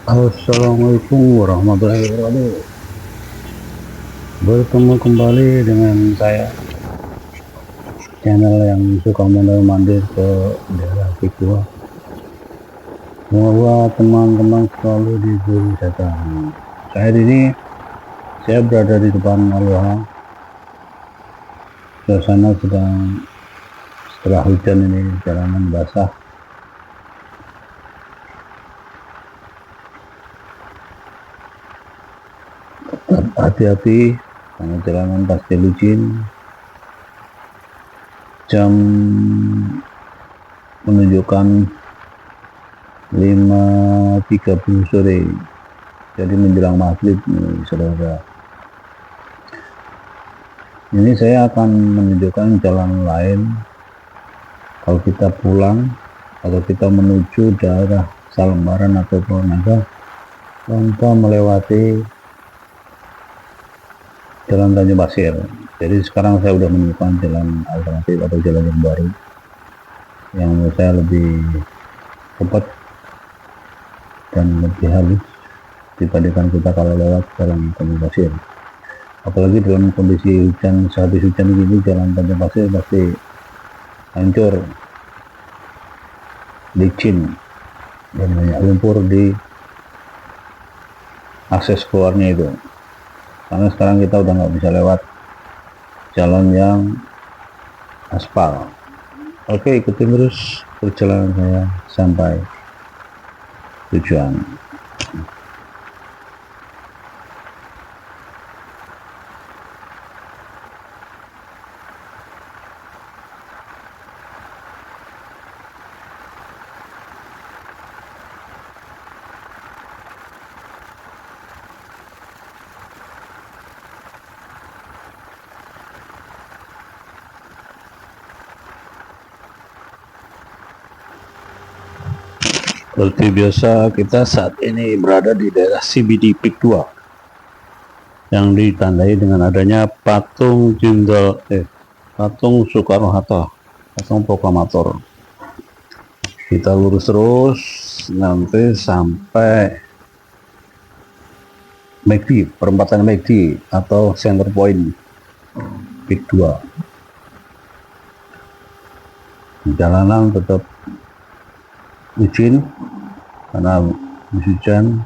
Assalamualaikum warahmatullahi wabarakatuh. Bertemu kembali dengan saya, channel yang suka mondar-mandir ke daerah Pikua. Semoga teman-teman selalu diberi kesehatan. Saat ini saya berada di depan Aloha. Suasana sedang setelah hujan ini jalanan basah. Tetap hati-hati karena jalanan pasti licin. Jam menunjukkan 5.30 sore, jadi menjelang maghrib nih saudara. Ini saya akan menunjukkan jalan lain kalau kita pulang atau kita menuju daerah Salembaran atau Pronaga tanpa melewati jalan Tanjung Pasir. Jadi sekarang saya sudah menemukan jalan alternatif atau jalan yang baru yang menurut saya lebih cepat dan lebih halus dibandingkan kita kalau lewat jalan Tanjung Pasir. Apalagi dalam kondisi hujan, sehabis hujan gini jalan Tanjung Pasir pasti hancur, licin, dan banyak lumpur di akses keluarnya itu. Karena sekarang kita udah nggak bisa lewat jalan yang aspal. Oke, ikutin terus perjalanan saya sampai tujuan. Seperti biasa, kita saat ini berada di daerah CBD Pik 2 yang ditandai dengan adanya patung patung Soekarno-Hatta, patung proklamator. Kita lurus terus nanti sampai McD, perempatan McD atau center point Pik 2. Jalanan tetap licin karena musim hujan.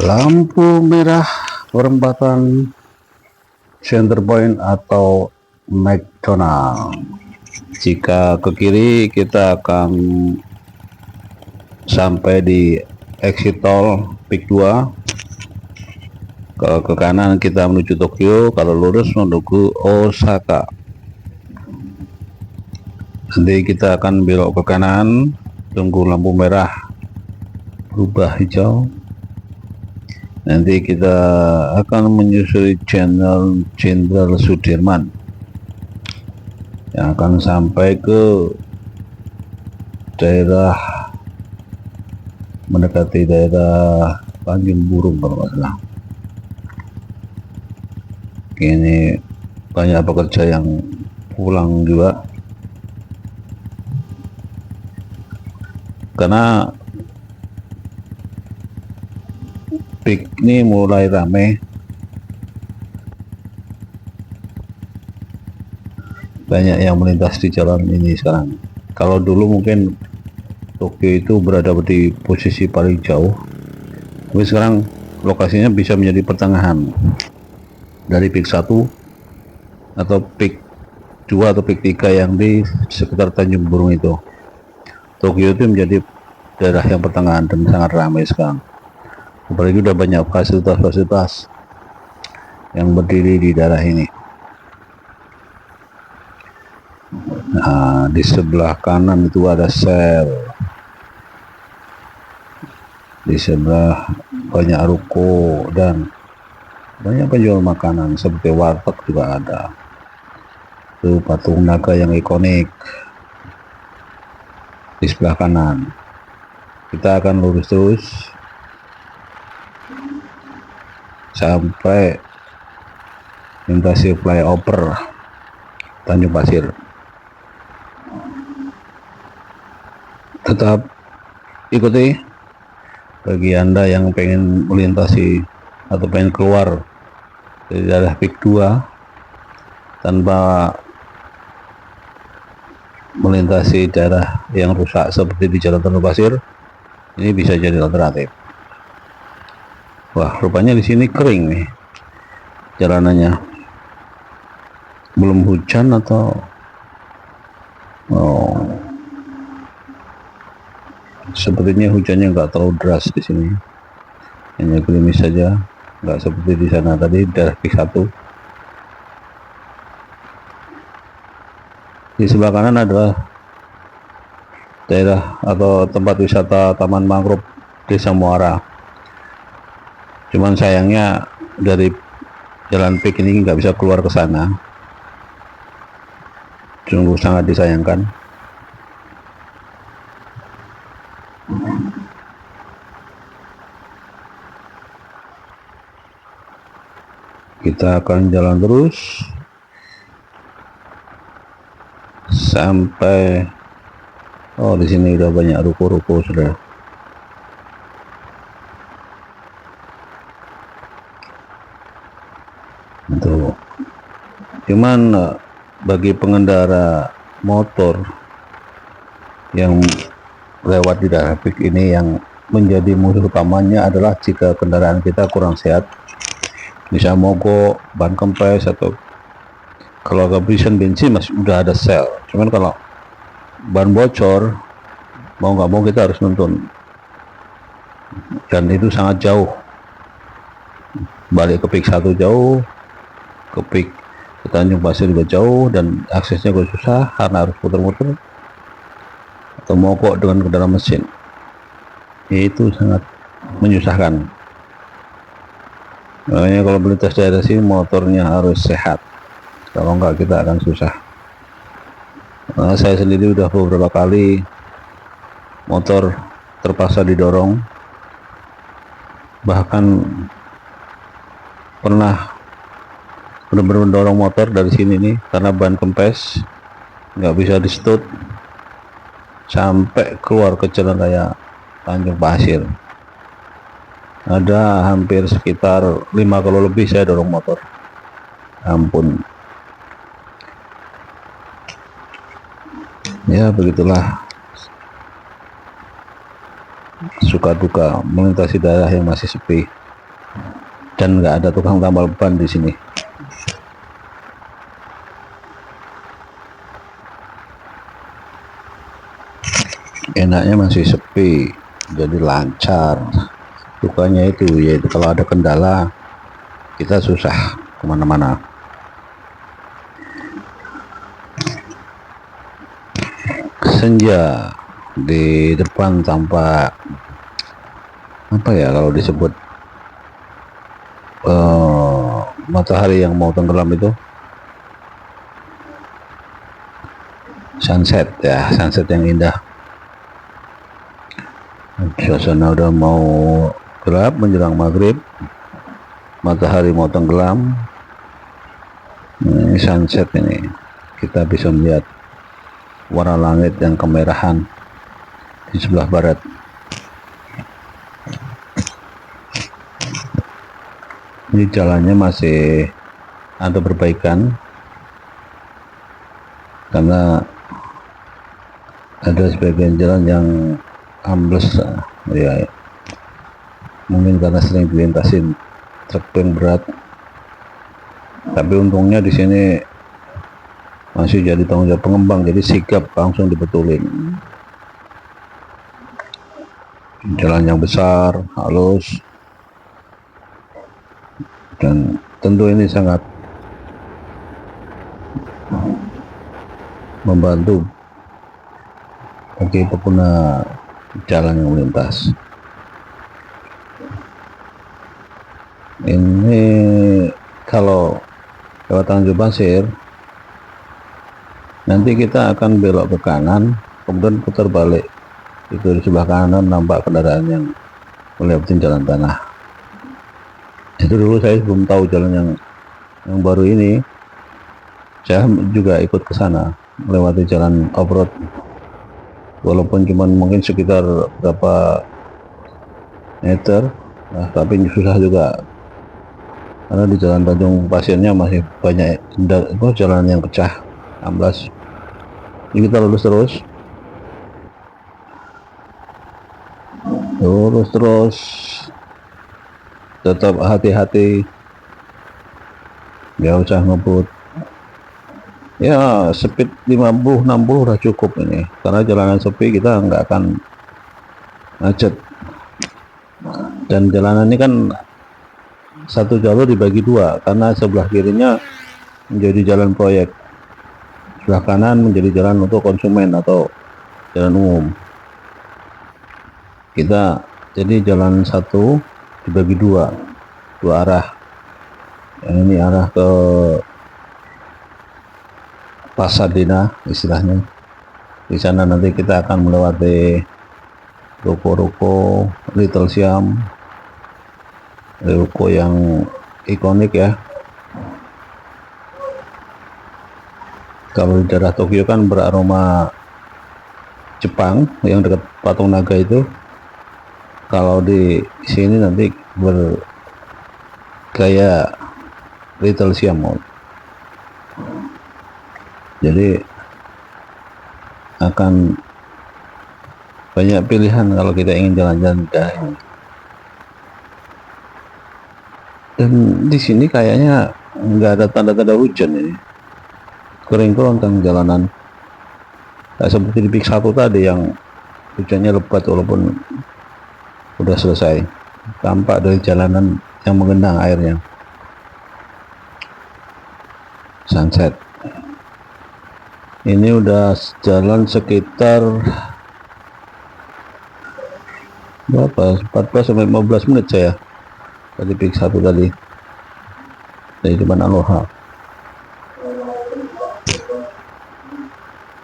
Lampu merah perempatan Center Point atau McDonald. Jika ke kiri kita akan sampai di exit tol Pik 2. Kalau ke kanan kita menuju Tokyo, kalau lurus menuju Osaka. Nanti kita akan belok ke kanan, tunggu lampu merah berubah hijau. Nanti kita akan menyusuri Jenderal Sudirman yang akan sampai ke daerah mendekati daerah Tanjung Burung kalau nggak salah. Ini banyak pekerja yang pulang juga karena Pik ini mulai ramai, banyak yang melintas di jalan ini sekarang. Kalau dulu mungkin Tokyo itu berada di posisi paling jauh, tapi sekarang lokasinya bisa menjadi pertengahan dari Pik 1 atau Pik 2 atau Pik 3 yang di sekitar Tanjung Burung itu. Tokyo itu menjadi daerah yang pertengahan dan sangat ramai sekarang. Apalagi udah banyak fasilitas-fasilitas yang berdiri di daerah ini. Nah, di sebelah kanan itu ada sel. Di sebelah banyak ruko dan banyak penjual makanan seperti warteg juga ada. Itu patung naga yang ikonik di sebelah kanan. Kita akan lurus terus sampai melintasi flyover Tanjung Pasir. Tetap ikuti bagi Anda yang pengen melintasi atau pengen keluar dari daerah Pik 2 tanpa melintasi daerah yang rusak seperti di Jalan Tanjung Pasir, ini bisa jadi alternatif. Wah, rupanya di sini kering nih jalanannya. Belum hujan atau sepertinya hujannya nggak terlalu deras di sini, hanya gerimis saja, nggak seperti di sana tadi daerah Pik 1. Di sebelah kanan adalah daerah atau tempat wisata Taman Mangrove Desa Muara. Cuman sayangnya dari jalan Pik ini nggak bisa keluar ke sana. Sungguh sangat disayangkan. Kita akan jalan terus sampai di sini udah banyak ruko-ruko sudah. Tuh. Cuman bagi pengendara motor yang lewat di daerah Pik ini, yang menjadi musuh utamanya adalah jika kendaraan kita kurang sehat, bisa mogok, ban kempes, atau kalau kehabisan bensin masih udah ada sel. Cuman kalau ban bocor, mau nggak mau kita harus nuntun, dan itu sangat jauh. Balik ke Pik 1 jauh, ke Pik ke Tanjung Pasir juga jauh, dan aksesnya juga susah karena harus putar-putar atau mogok dengan kendaraan mesin. Itu sangat menyusahkan. Makanya kalau melintas daerah sini motornya harus sehat, kalau enggak kita akan susah. Nah, saya sendiri udah beberapa kali motor terpaksa didorong, bahkan pernah benar-benar mendorong motor dari sini nih karena ban kempes, nggak bisa di stop sampai keluar ke jalan raya Tanjung Pasir. Ada hampir sekitar 5 kilo lebih saya dorong motor. Ampun. Ya begitulah suka duka melintasi daerah yang masih sepi dan nggak ada tukang tambal ban di sini. Enaknya masih sepi, jadi lancar. Dukanya itu yaitu kalau ada kendala kita susah kemana-mana. Senja di depan tampak apa ya kalau disebut matahari yang mau tenggelam itu sunset ya, sunset yang indah. Suasana udah mau gelap menjelang maghrib, matahari mau tenggelam. Ini sunset ini, kita bisa melihat warna langit yang kemerahan di sebelah barat. Ini jalannya masih ada perbaikan karena ada sebagian jalan yang ambles ya, mungkin karena sering dilintasin truk yang berat. Tapi untungnya di sini masih jadi tanggung jawab pengembang, jadi sigap langsung dibetulin. Jalan yang besar, halus, dan tentu ini sangat membantu bagi pengguna jalan yang melintas. Ini kalau lewat Tanjung Pasir, nanti kita akan belok ke kanan, kemudian putar balik. Itu di sebelah kanan nampak kendaraan yang melewati jalan tanah. Itu dulu saya belum tahu jalan yang baru ini. Saya juga ikut ke sana melewati jalan off-road, walaupun cuma mungkin sekitar berapa meter, nah, tapi susah juga karena di jalan Tanjung Pasirnya masih banyak jalan yang pecah, amblas. Ini kita lurus terus, tetap hati-hati, nggak usah ngebut ya. Speed 50-60 udah cukup ini, karena jalanan sepi kita nggak akan macet. Dan jalanan ini kan satu jalur dibagi dua, karena sebelah kirinya menjadi jalan proyek, sebelah kanan menjadi jalan untuk konsumen atau jalan umum. Kita jadi jalan satu dibagi dua arah. Yang ini arah ke Pasadena istilahnya. Di sana nanti kita akan melewati ruko-ruko Little Siam, ruko yang ikonik ya. Kalau di daerah Tokyo kan beraroma Jepang yang dekat patung naga itu. Kalau di sini nanti bergaya Little Siam. Jadi akan banyak pilihan kalau kita ingin jalan-jalan ke ini. Dan di sini kayaknya nggak ada tanda-tanda hujan ini, kering kerontang jalanan. Nggak seperti di Pik 1 tadi yang hujannya lebat walaupun udah selesai. Tampak dari jalanan yang mengenang airnya. Sunset. Ini udah jalan sekitar berapa? 14-15 menit saya dari Pik 1 tadi, dari depan Aloha.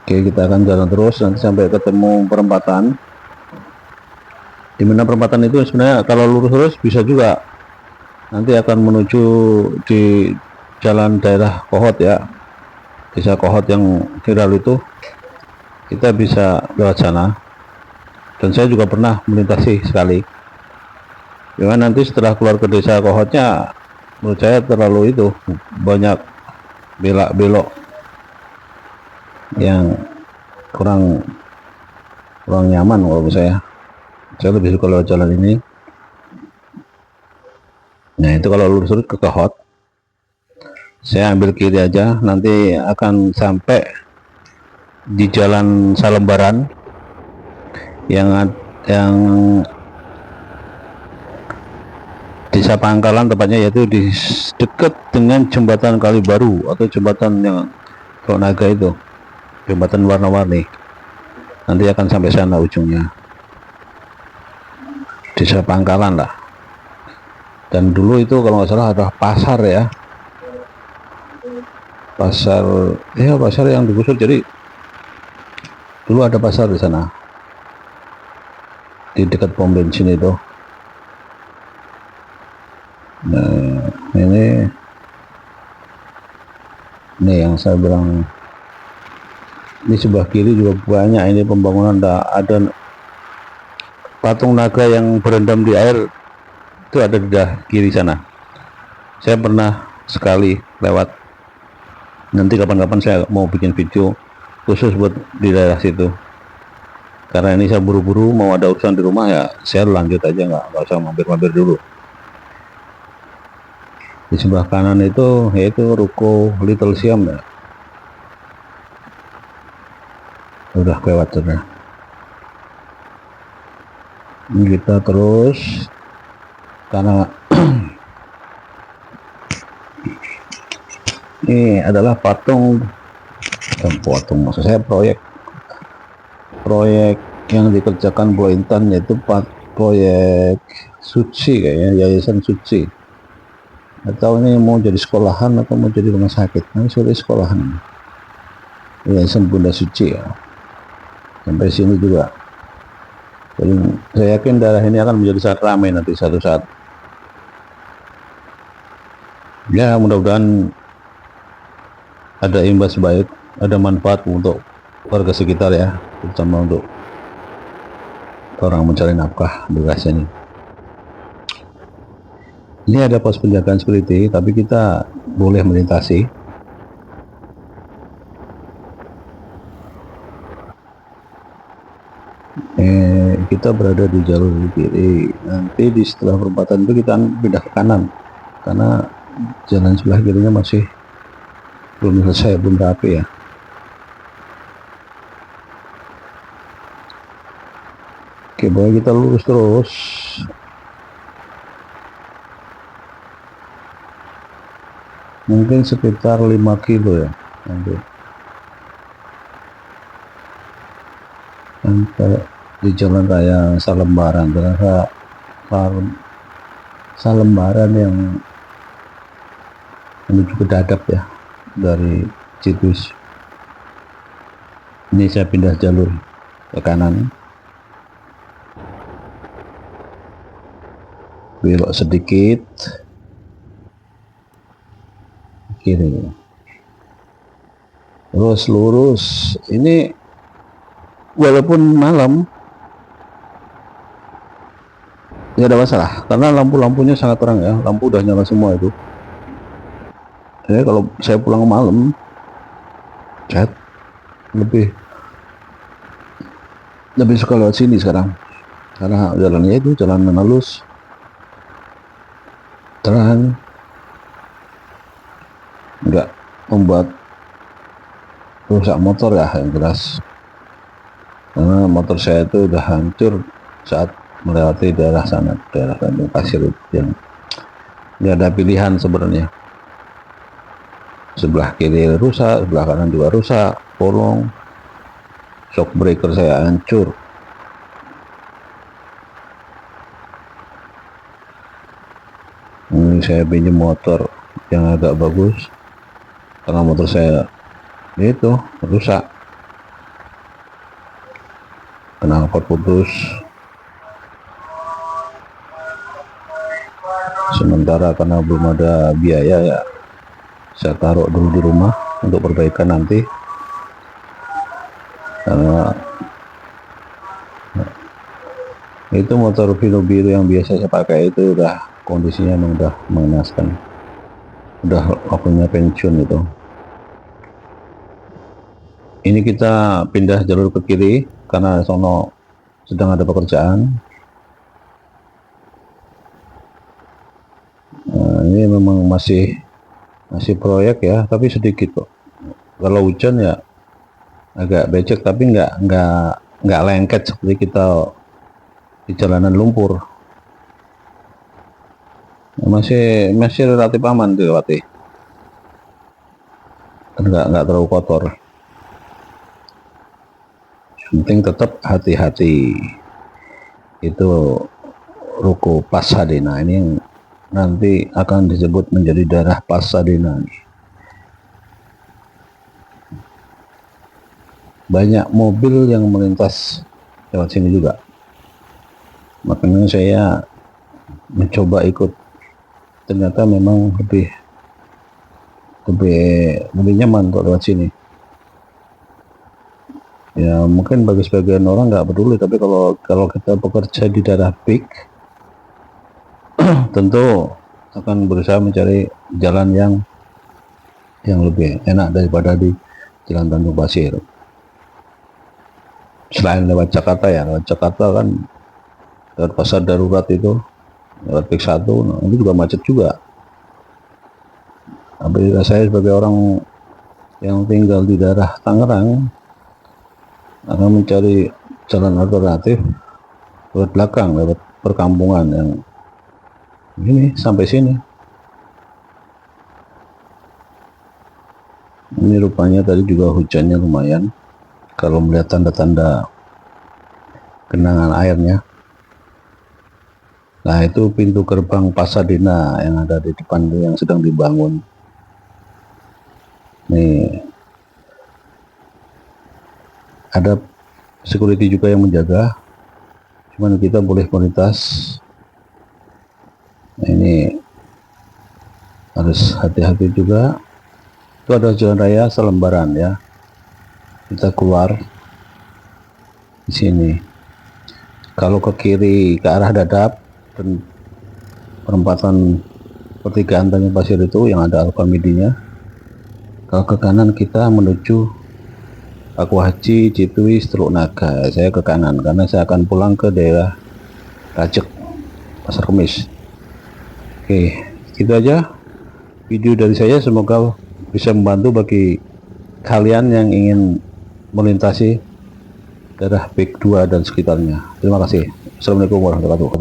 Oke, kita akan jalan terus nanti sampai ketemu perempatan. Di mana perempatan itu sebenarnya kalau lurus terus bisa juga nanti akan menuju di jalan daerah Kohot ya, desa Kohot yang viral itu, kita bisa lewat sana. Dan saya juga pernah melintasi sekali. Cuman nanti setelah keluar ke desa Kohotnya, menurut saya terlalu itu banyak belok yang kurang nyaman kalau saya. Saya lebih suka lewat jalan ini. Nah itu kalau lurus ke Kahot, saya ambil kiri aja, nanti akan sampai di Jalan Salembaran yang Desa Pangkalan tepatnya, yaitu di dekat dengan jembatan Kali Baru atau jembatan yang Teluk Naga itu, jembatan warna-warni. Nanti akan sampai sana ujungnya, Desa Pangkalan lah. Dan dulu itu kalau nggak salah ada pasar ya, pasar yang digusur. Jadi dulu ada pasar di sana, di dekat pom bensin itu. Nah ini yang saya bilang, ini sebelah kiri juga banyak ini pembangunan. Ada patung naga yang berendam di air, itu ada di kiri sana. Saya pernah sekali lewat. Nanti kapan-kapan saya mau bikin video khusus buat di daerah situ, karena ini saya buru-buru mau ada urusan di rumah ya. Saya lanjut aja, nggak usah mampir-mampir dulu. Di sebelah kanan itu yaitu ruko Little Siam ya. Udah lewat sudah. Ini kita terus, karena ini adalah patung maksud saya proyek yang dikerjakan Bu Intan, yaitu proyek Suci, kayaknya Yayasan Suci, atau ini mau jadi sekolahan atau mau jadi rumah sakit. Nah, sudah sekolahan, Yayasan Bunda Suci ya. Sampai sini juga. Jadi saya yakin daerah ini akan menjadi sangat ramai nanti satu saat. Ya mudah-mudahan ada imbas baik, ada manfaat untuk warga sekitar ya, terutama untuk orang mencari nafkah di desa ini. Ini ada pos penjagaan security, tapi kita boleh melintasi. Kita berada di jalur kiri. Nanti di setelah perempatan itu kita pindah ke kanan, karena jalan sebelah kirinya masih belum selesai, belum rapi ya. Oke, boleh kita lurus terus. Mungkin sekitar 5 kilo ya nanti sampai di jalan raya Salembaran. Ternyata Salembaran yang menuju ke Dadap ya, dari Citus. Ini saya pindah jalur ke kanan, belok sedikit kiri, terus lurus. Ini walaupun malam nggak ada masalah, karena lampu-lampunya sangat terang ya, lampu udah nyala semua itu. Jadi kalau saya pulang malam, saya lebih suka lewat sini sekarang, karena jalannya itu jalan halus, terang, nggak membuat rusak motor ya, yang jelas. Karena motor saya itu udah hancur saat melewati daerah sana, daerah Tanjung Pasir, yang nggak ada pilihan sebenarnya. Sebelah kiri rusak, sebelah kanan juga rusak, bolong, shock breaker saya hancur. Ini saya pinjam motor yang agak bagus, karena motor saya itu rusak, knalpot putus. Sementara karena belum ada biaya ya, saya taruh dulu di rumah untuk perbaikan nanti. Karena itu motor Vino biru yang biasa saya pakai itu udah kondisinya memang udah mengenaskan, udah waktunya pensiun itu. Ini kita pindah jalur ke kiri karena sono sedang ada pekerjaan. ini memang masih proyek ya, tapi sedikit kok. Kalau hujan ya agak becek, tapi nggak lengket seperti kita di jalanan lumpur. Masih relatif aman tuh Wati, kan nggak terlalu kotor. Yang penting tetap hati-hati. Itu ruko Pasadena ini yang nanti akan disebut menjadi daerah Pasadena. Banyak mobil yang melintas lewat sini juga, makanya saya mencoba ikut. Ternyata memang lebih nyaman kok lewat sini. Ya mungkin bagi sebagian orang nggak peduli, tapi kalau kita bekerja di daerah peak tentu akan berusaha mencari jalan yang lebih enak daripada di Jalan Tanjung Pasir. Selain lewat Jakarta ya, lewat Jakarta kan lewat pasar darurat itu, lewat peak 1, nah, itu juga macet juga. Tapi saya sebagai orang yang tinggal di daerah Tangerang akan mencari jalan alternatif lewat belakang, lewat perkampungan yang ini sampai sini. Ini rupanya tadi juga hujannya lumayan, kalau melihat tanda-tanda genangan airnya. Nah itu pintu gerbang Pasadena yang ada di depan itu yang sedang dibangun. Nih ada security juga yang menjaga, cuman kita boleh melintas. Nah, ini harus hati-hati juga. Itu ada jalan raya Selembaran ya, kita keluar di sini. Kalau ke kiri ke arah Dadap dan perempatan pertigaan Tanjung Pasir itu yang ada Alfamidi-nya. Kalau ke kanan kita menuju Paku Haji, Cituis, Teluk Naga. Saya ke kanan karena saya akan pulang ke daerah Rajek, Pasar Kemis. Oke, gitu aja video dari saya. Semoga bisa membantu bagi kalian yang ingin melintasi daerah Peak 2 dan sekitarnya. Terima kasih. Assalamualaikum warahmatullahi wabarakatuh.